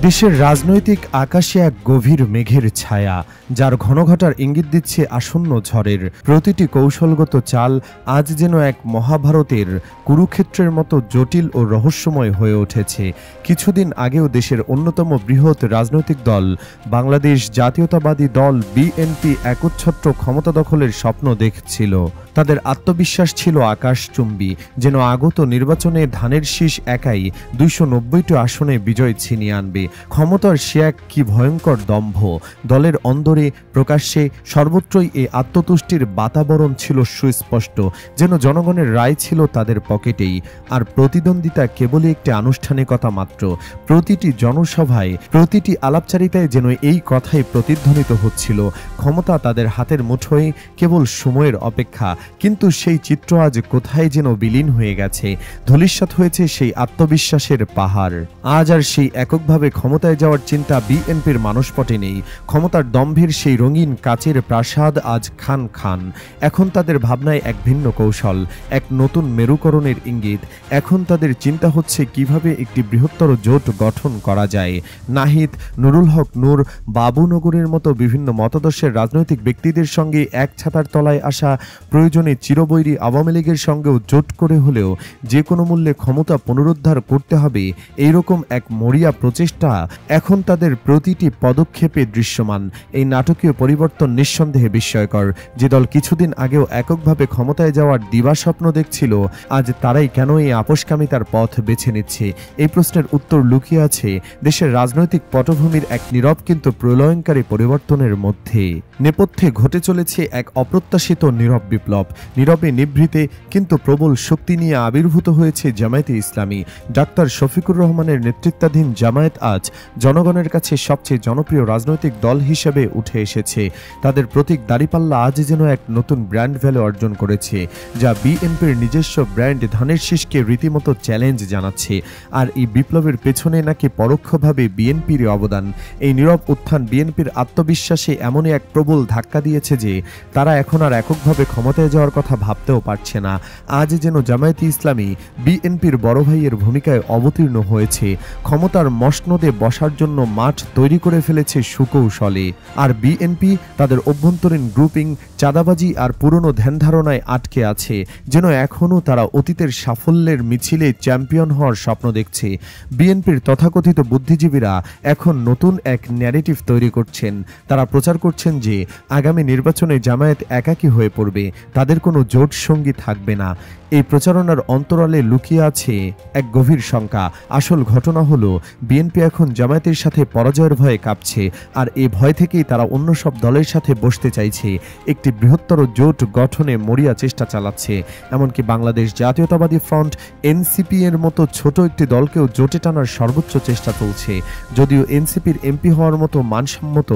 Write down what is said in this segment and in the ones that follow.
দেশের রাজনৈতিক আকাশে এক গভীর মেঘের ছায়া, যার ঘনঘটার ইঙ্গিত দিচ্ছে আসন্ন ঝড়ের। প্রতিটি কৌশলগত চাল আজ যেন এক মহাভারতের কুরুক্ষেত্রের মতো জটিল ও রহস্যময় হয়ে উঠেছে। কিছুদিন আগেও দেশের অন্যতম বৃহৎ রাজনৈতিক দল বাংলাদেশ জাতীয়তাবাদী দল বিএনপি একচ্ছত্র ক্ষমতা দখলের স্বপ্ন দেখছিল। তাদের আত্মবিশ্বাস ছিল আকাশচুম্বী, যেন আগত নির্বাচনে ধানের শীষ একাই 290টি আসনে বিজয় ছিনিয়ে আনবে। ক্ষমতার সে এক কি ভয়ঙ্কর দম্ভ! দলের অন্দরে প্রকাশ্যে সর্বত্রই এই আত্মতুষ্টির বাতাবরণ ছিল সুস্পষ্ট, যেন জনগণের রায় ছিল তাদের পকেটেই, আর প্রতিদ্বন্দ্বিতা কেবলই একটি আনুষ্ঠানিকতা মাত্র। প্রতিটি জনসভায়, প্রতিটি আলাপচারিতায় যেন এই কথাই প্রতিধ্বনিত হচ্ছিল, ক্ষমতা তাদের হাতের মুঠোয়, কেবল সময়ের অপেক্ষা। কিন্তু সেই চিত্র আজ কোথায় যেন বিলীন হয়ে গেছে। ধূলিসাৎ হয়েছে সেই আত্মবিশ্বাসের পাহাড়। আজ আর সেই এককভাবে ক্ষমতায় যাওয়ার চিন্তা বিএনপির মানসপটে নেই। ক্ষমতার দম্ভের সেই রঙিন কাচের প্রাসাদ আজ খান খান। এখন তাদের ভাবনায় এক ভিন্ন কৌশল, এক নতুন মেরুকরণের ইঙ্গিত। এখন তাদের চিন্তা হচ্ছে কিভাবে একটি বৃহত্তর জোট গঠন করা যায়। নাহিদ, নুরুল হক নূর, বাবুনগরের মতো বিভিন্ন মতাদর্শের রাজনৈতিক ব্যক্তিদের সঙ্গে এক ছাতার তলায় আসা, প্রয়োজনে চিরবৈরী আওয়ামী লীগের সঙ্গেও জোট করে হলেও যে কোনো মূল্যে ক্ষমতা পুনরুদ্ধার করতে হবে, এইরকম এক মরিয়া প্রচেষ্টা এখন তাদের প্রতিটি পদক্ষেপে দৃশ্যমান। এই নাটকীয় পরিবর্তন নিঃসন্দেহে বিস্ময়কর। যে দল কিছুদিন আগেও এককভাবে ক্ষমতায় যাওয়ার দিবাস্বপ্ন দেখছিল, আজ তারাই কেন এই আপোষকামিতার পথ বেছে নিচ্ছে? এই প্রশ্নের উত্তর লুকিয়ে আছে দেশের রাজনৈতিক পটভূমির এক নীরব কিন্তু প্রলয়ঙ্কারী পরিবর্তনের মধ্যে। নেপথ্যে ঘটে চলেছে এক অপ্রত্যাশিত নীরব বিপ্লব। নীরবে নিভৃতে কিন্তু প্রবল শক্তি নিয়ে আবির্ভূত হয়েছে জামায়াতে ইসলামী। ডাক্তার শফিকুর রহমানের নেতৃত্বাধীন জামায়াত আজ জনগণের কাছে সবচেয়ে জনপ্রিয় রাজনৈতিক দল হিসেবে উঠে এসেছে। তাদের প্রতীক দাঁড়িপাল্লা আজ যেন এক নতুন ব্র্যান্ড ভ্যালু অর্জন করেছে, যা বিএনপির নিজস্ব ব্র্যান্ড ধানের শীষকে রীতিমতো চ্যালেঞ্জ জানাচ্ছে। আর এই বিপ্লবের পেছনে নাকি পরোক্ষভাবে বিএনপির অবদান। এই নীরব উত্থান বিএনপির আত্মবিশ্বাসে এমনই এক প্রবল ধাক্কা দিয়েছে যে তারা এখন আর এককভাবে ক্ষমতায় যাওয়ার কথা ভাবতেও পারছে না। আজ যেন জামায়াতে ইসলামী বিএনপির বড় ভাইয়ের ভূমিকায় অবতীর্ণ হয়েছে, ক্ষমতার মসনদে বসার জন্য মাঠ তৈরি করে ফেলেছে সুকৌশলে। আর বিএনপি তাদের অভ্যন্তরীণ গ্রুপিং, চাঁদাবাজি আর পুরনো ধ্যানধারণায় আটকে আছে, যেন এখনও তারা অতীতের সাফল্যের মিছিলে চ্যাম্পিয়ন হওয়ার স্বপ্ন দেখছে। বিএনপির তথাকথিত বুদ্ধিজীবীরা এখন নতুন এক ন্যারেটিভ তৈরি করছেন। তারা প্রচার করছেন যে আগামী নির্বাচনে জামায়াত একাকী হয়ে পড়বে, তাদের কোনো জোট সঙ্গী থাকবে না। এই প্রচারণার অন্তরালে লুকিয়ে আছে এক গভীর শঙ্কা। আসল ঘটনা হলো বিএনপি এখন জামায়াতের সাথে পরাজয়ের ভয়ে কাঁপছে, আর এই ভয় থেকেই তারা অন্য সব দলের সাথে বসতে চাইছে, একটি বৃহত্তর জোট গঠনে মরিয়া চেষ্টা চালাচ্ছে। এমনকি বাংলাদেশ জাতীয়তাবাদী ফ্রন্ট এনসিপি এর মতো ছোট একটি দলকেও জোটে টানার সর্বোচ্চ চেষ্টা চলছে। যদিও এনসিপির এমপি হওয়ার মতো মানসম্মত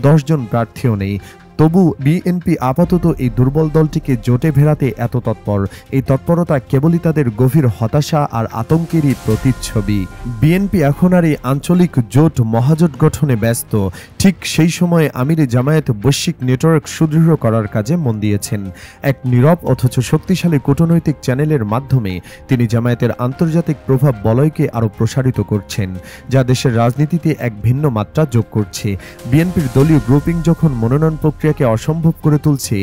10 জন প্রার্থীও নেই, তবু বিএনপি আপাতত এই দুর্বল দলটিকে জোটে ভেড়াতে এত তৎপর। এই তৎপরতা কেবলই তাদের গভীর হতাশা আর আতঙ্কেরই প্রতিচ্ছবি। বিএনপি এখন আর এই আঞ্চলিক জোট মহাজোট গঠনে ব্যস্ত। ঠিক সেই সময়ে আমিরে জামায়াত বৈশ্বিক নেটওয়ার্ক সুদৃঢ় করার কাজে মন দিয়েছেন। এক নীরব অথচ শক্তিশালী কূটনৈতিক চ্যানেলের মাধ্যমে তিনি জামায়াতের আন্তর্জাতিক প্রভাব বলয়কে আরও প্রসারিত করছেন, যা দেশের রাজনীতিতে এক ভিন্ন মাত্রা যোগ করছে। বিএনপির দলীয় গ্রুপিং যখন মনোনয়ন প্রক্রিয়াকে অসম্ভব করে তুলছে,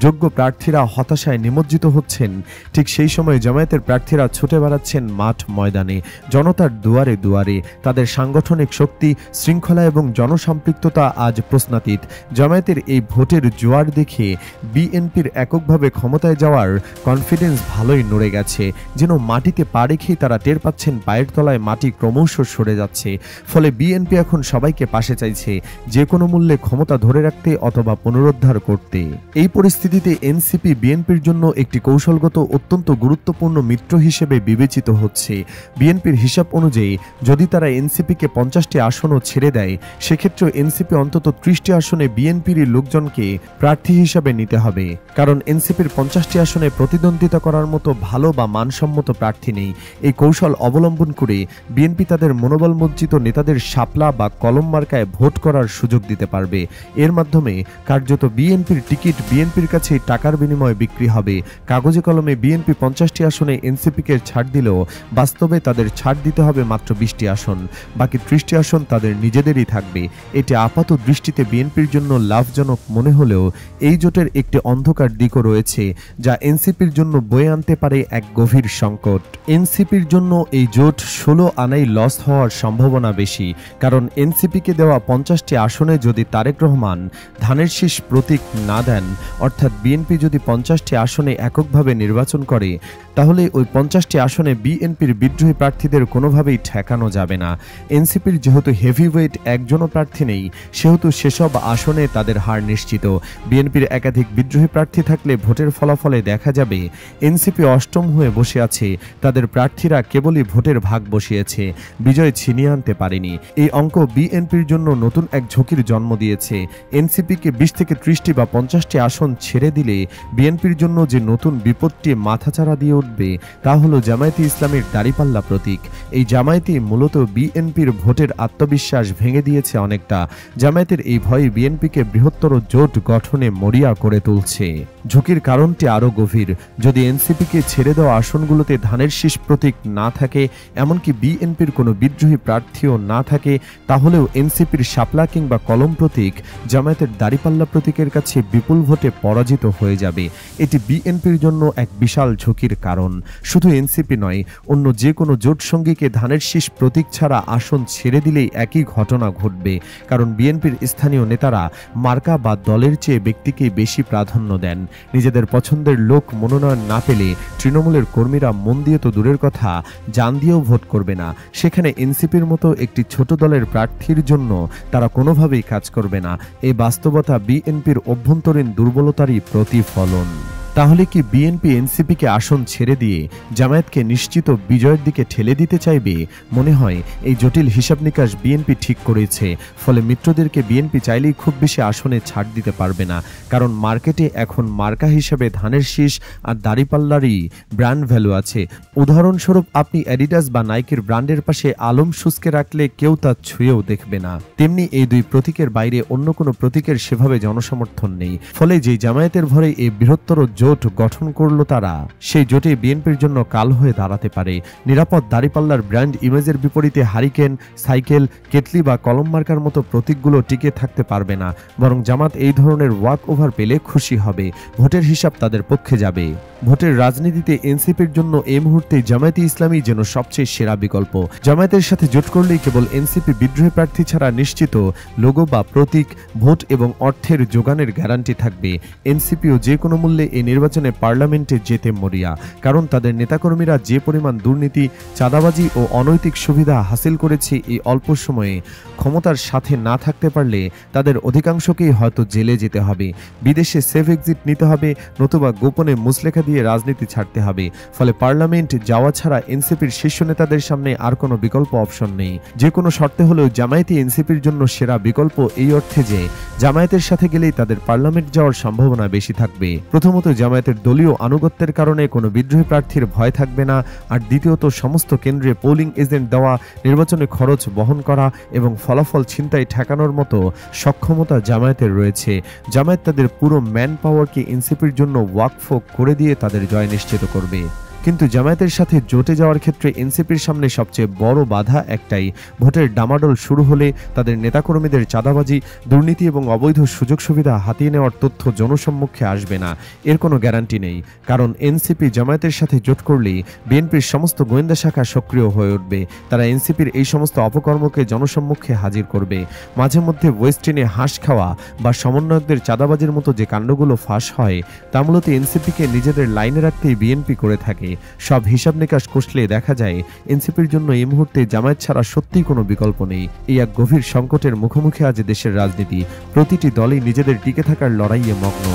যোগ্য প্রার্থীরা হতাশায় নিমজ্জিত হচ্ছেন, ঠিক সেই সময় জামায়াতের প্রার্থীরা ছুটে বেড়াচ্ছেন মাঠ ময়দানে, জনতার দুয়ারে দুয়ারে। তাদের সাংগঠনিক শক্তি, শৃঙ্খলা এবং জনসম্পৃক্ততা আজ প্রশ্নাতীত। জামায়াতের এই ভোটের জোয়ার দেখে বিএনপির এককভাবে ক্ষমতায় যাওয়ার কনফিডেন্স ভালোই নড়ে গেছে। যেন মাটিতে পা রেখেই তারা টের পাচ্ছেন পায়ের তলায় মাটি ক্রমশ সরে যাচ্ছে। ফলে বিএনপি এখন সবাইকে পাশে চাইছে, যে কোনো মূল্যে ক্ষমতা ধরে রাখতে অথবা পুনরুদ্ধার করতে। এই পরিস্থিতিতে এনসিপি বিএনপির জন্য একটি কৌশলগত অত্যন্ত গুরুত্বপূর্ণ মিত্র হিসেবে বিবেচিত হচ্ছে। বিএনপির হিসাব অনুযায়ী যদি তারা এনসিপিকে 50টি আসনও ছেড়ে দেয়, সেক্ষেত্রে এনসিপি অন্তত 30টি আসনে বিএনপির লোকজনকে প্রার্থী হিসাবে নিতে হবে, কারণ এনসিপির 50টি আসনে প্রতিদ্বন্দ্বিতা করার মতো ভালো বা মানসম্মত প্রার্থী নেই। এই কৌশল অবলম্বন করে বিএনপি তাদের মনোবলমজ্জিত নেতাদের শাপলা বা কলম মার্কায় ভোট করার সুযোগ দিতে পারবে। এর মাধ্যমে কার্যত বিএনপির টিকিট বিএনপির কাছে টাকার বিনিময়ে বিক্রি হবে। কাগজে কলমে বিএনপি 50টি আসনে এনসিপিকে ছাড় দিলেও বাস্তবে তাদের ছাড় দিতে হবে মাত্র 20টি আসন, বাকি 30টি আসন তাদের নিজেদেরই থাকবে। এটি আপাত দৃষ্টিতে বিএনপির জন্য লাভজনক মনে হলেও এই জোটের একটি অন্ধকার দিকও রয়েছে, যা এনসিপির জন্য বয়ে আনতে পারে এক গভীর সংকট। এনসিপির জন্য এই জোট 16 আনাই লস হওয়ার সম্ভাবনা বেশি, কারণ এনসিপিকে দেওয়া 50টি আসনে যদি তারেক রহমান ধানের শীষ প্রতীক না দেন, অর্থাৎ বিএনপি যদি 50টি আসনে এককভাবে নির্বাচন করে, তাহলে ওই 50টি আসনে বিএনপির বিদ্রোহী প্রার্থীদের কোনোভাবেই ঠেকানো যাবে না। এনসিপির যেহেতু হেভিওয়েট একজনও প্রার্থী নেই, সেহেতু সেসব আসনে তাদের হার নিশ্চিত। বিএনপির একাধিক বিদ্রোহী প্রার্থী থাকলে ভোটের ফলাফলে দেখা যাবে এনসিপি অষ্টম হয়ে বসে আছে, তাদের প্রার্থীরা কেবলই ভোটের ভাগ বসিয়েছে, বিজয় ছিনিয়ে আনতে পারেনি। এই অঙ্ক বিএনপির জন্য নতুন এক ঝুঁকির জন্ম দিয়েছে। এনসিপিকে 20 থেকে 30টি বা 50টি আসন ছেড়ে দিলে বিএনপির জন্য যে নতুন বিপদটি মাথাচাড়া দিয়ে উঠবে, তা হলো জামায়াতে ইসলামীর দাড়িপাল্লা প্রতীক। এই জামায়াতি মূলত বিএনপির ভোটের আত্মবিশ্বাস ভেঙে দিয়েছে অনেকটা। জামায়াতের এই ভয়ে বিএনপিকে বৃহত্তর জোট গঠনে মরিয়া করে তুলছে। ঝুঁকির কারণটি আরও গভীর। যদি এনসিপিকে ছেড়ে দেওয়া আসনগুলোতে ধানের শীষ প্রতীক না থাকে, এমনকি বিএনপির কোনো বিদ্রোহী প্রার্থীও না থাকে, তাহলেও এনসিপির শাপলা কিংবা কলম প্রতীক জামায়াতের দাড়িপাল্লা প্রতীকের কাছে বিপুল ভোটে পরাজিত হয়ে যাবে। এটি বিএনপির জন্য এক বিশাল ঝুঁকির কারণ। শুধু এনসিপি নয়, অন্য যে কোনো জোট সঙ্গীকে ধানের শীষ প্রতীক ছাড়া আসন ছেড়ে দিলেই একই ঘটনা ঘটবে, কারণ বিএনপির স্থানীয় নেতারা মার্কা বা দলের চেয়ে ব্যক্তিকেই বেশি প্রাধান্য দেন। নিজেদের পছন্দের লোক মনোনয়ন না পেলে তৃণমূলের কর্মীরা মন দিয়ে তো দূরের কথা, জান দিয়েও ভোট করবে না। সেখানে এনসিপির মতো একটি ছোট দলের প্রার্থীর জন্য তারা কোনোভাবেই কাজ করবে না। এই বাস্তবতা বিএনপির অভ্যন্তরীণ দুর্বলতারই প্রতিফলন। তাহলে কি বিএনপি এনসিপিকে আসন ছেড়ে দিয়ে জামায়াতকে নিশ্চিত বিজয়ের দিকে ঠেলে দিতে চাইবে? মনে হয় এই জটিল হিসাব নিকাশ বিএনপি ঠিক করেছে। ফলে মিত্রদেরকে বিএনপি চাইলেই খুব বেশি আসনে ছাড় দিতে পারবে না, কারণ মার্কেটে এখন মার্কা হিসাবে ধানের শীষ আর দাড়িপাল্লারই ব্র্যান্ড ভ্যালু আছে। উদাহরণস্বরূপ আপনি অ্যাডিডাস বা নাইকের ব্র্যান্ডের পাশে আলম শুজকে রাখলে কেউ তা ছুঁয়েও দেখবে না। তেমনি এই দুই প্রতীকের বাইরে অন্য কোনো প্রতীকের সেভাবে জনসমর্থন নেই। ফলে যে জামায়াতের ভরে এই বৃহত্তর জোট গঠন করলো তারা, সেই জোটে বিএনপির জন্য কাল হয়ে দাঁড়াতে পারে। নিরাপদ দাড়িপাল্লার ব্র্যান্ড ইমেজের বিপরীতে হারিকেন, সাইকেল, কেটলি বা কলম মার্কার মতো প্রতীকগুলো টিকে থাকতে পারবে না, বরং জামাত এই ধরনের ওয়াক ওভার পেলে খুশি হবে। ভোটের হিসাব তাদের পক্ষে যাবে। ভোটের রাজনীতিতে এনসিপির জন্য এই মুহূর্তে জামায়াতে ইসলামী যেন সবচেয়ে সেরা বিকল্প। জামায়াতের সাথে জোট করলেই কেবল এনসিপি বিদ্রোহী প্রার্থী ছাড়া নিশ্চিত লোগো বা প্রতীক, ভোট এবং অর্থের যোগানের গ্যারান্টি থাকবে। এনসিপিও যে কোনো মূল্যে এই নির্বাচনে পার্লামেন্টে যেতে মরিয়া, কারণ তাদের নেতাকর্মীরা যে পরিমাণ দুর্নীতি, চাঁদাবাজি ও অনৈতিক সুবিধা হাসিল করেছে এই অল্প সময়ে, ক্ষমতার সাথে না থাকতে পারলে তাদের অধিকাংশকেই হয়তো জেলে যেতে হবে, বিদেশে সেফ এক্সিট নিতে হবে, নতুবা গোপনে মুচলেখা দিয়ে রাজনীতি ছাড়তে হবে। ফলে পার্লামেন্ট যাওয়া ছাড়া এনসিপির শীর্ষ নেতাদের সামনে আর কোনো বিকল্প অপশন নেই। যে কোনো শর্তে হলেও জামায়াতই এনসিপির জন্য সেরা বিকল্প, এই অর্থে যে জামায়াতের সাথে গেলেই তাদের পার্লামেন্ট যাওয়ার সম্ভাবনা বেশি থাকবে। প্রথমত, জামায়াতের দলীয় আনুগত্যের কারণে কোনো বিদ্রোহী প্রার্থীর ভয় থাকবে না, আর দ্বিতীয়ত, সমস্ত কেন্দ্রে পোলিং এজেন্ট দেওয়া, নির্বাচনে খরচ বহন করা এবং ফলাফল ছিনতাই ঠেকানোর মতো সক্ষমতা জামায়াতের রয়েছে। জামায়াত তাদের পুরো ম্যান পাওয়ারকে এনসিপির জন্য ওয়াকফ করে দিয়ে তাদের জয় নিশ্চিত করবে। কিন্তু জামায়াতের সাথে জোটে যাওয়ার ক্ষেত্রে এনসিপির সামনে সবচেয়ে বড় বাধা একটাই, ভোটের ডামাডোল শুরু হলে তাদের নেতাকর্মীদের চাঁদাবাজি, দুর্নীতি এবং অবৈধ সুযোগ সুবিধা হাতিয়ে নেওয়ার তথ্য জনসম্মুখে আসবে না। এর কোনো গ্যারান্টি নেই, কারণ এনসিপি জামায়াতের সাথে জোট করলেই বিএনপির সমস্ত গোয়েন্দা শাখা সক্রিয় হয়ে উঠবে। তারা এনসিপির এই সমস্ত অপকর্মকে জনসম্মুখে হাজির করবে। মাঝে মধ্যে ওয়েস্টিনে হাঁস খাওয়া বা সমন্বয়কদের চাঁদাবাজির মতো যে কাণ্ডগুলো ফাঁস হয়, তা মূলত এনসিপিকে নিজেদের লাইনে রাখতেই বিএনপি করে থাকে। সব হিসাব নিকাশ কষলে দেখা যায় এনসিপির জন্য এই মুহূর্তে জামায়াত ছাড়া সত্যিই কোনো বিকল্প নেই। এই এক গভীর সংকটের মুখোমুখি আজ দেশের রাজনীতি। প্রতিটি দলই নিজেদের টিকে থাকার লড়াইয়ে মগ্ন,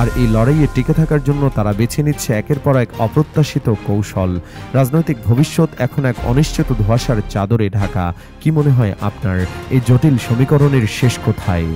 আর এই লড়াইয়ে টিকে থাকার জন্য তারা বেছে নিচ্ছে একের পর এক অপ্রত্যাশিত কৌশল। রাজনৈতিক ভবিষ্যৎ এখন এক অনিশ্চিত ধোঁয়াশার চাদরে ঢাকা। কি মনে হয় আপনার, এই জটিল সমীকরণের শেষ কোথায়?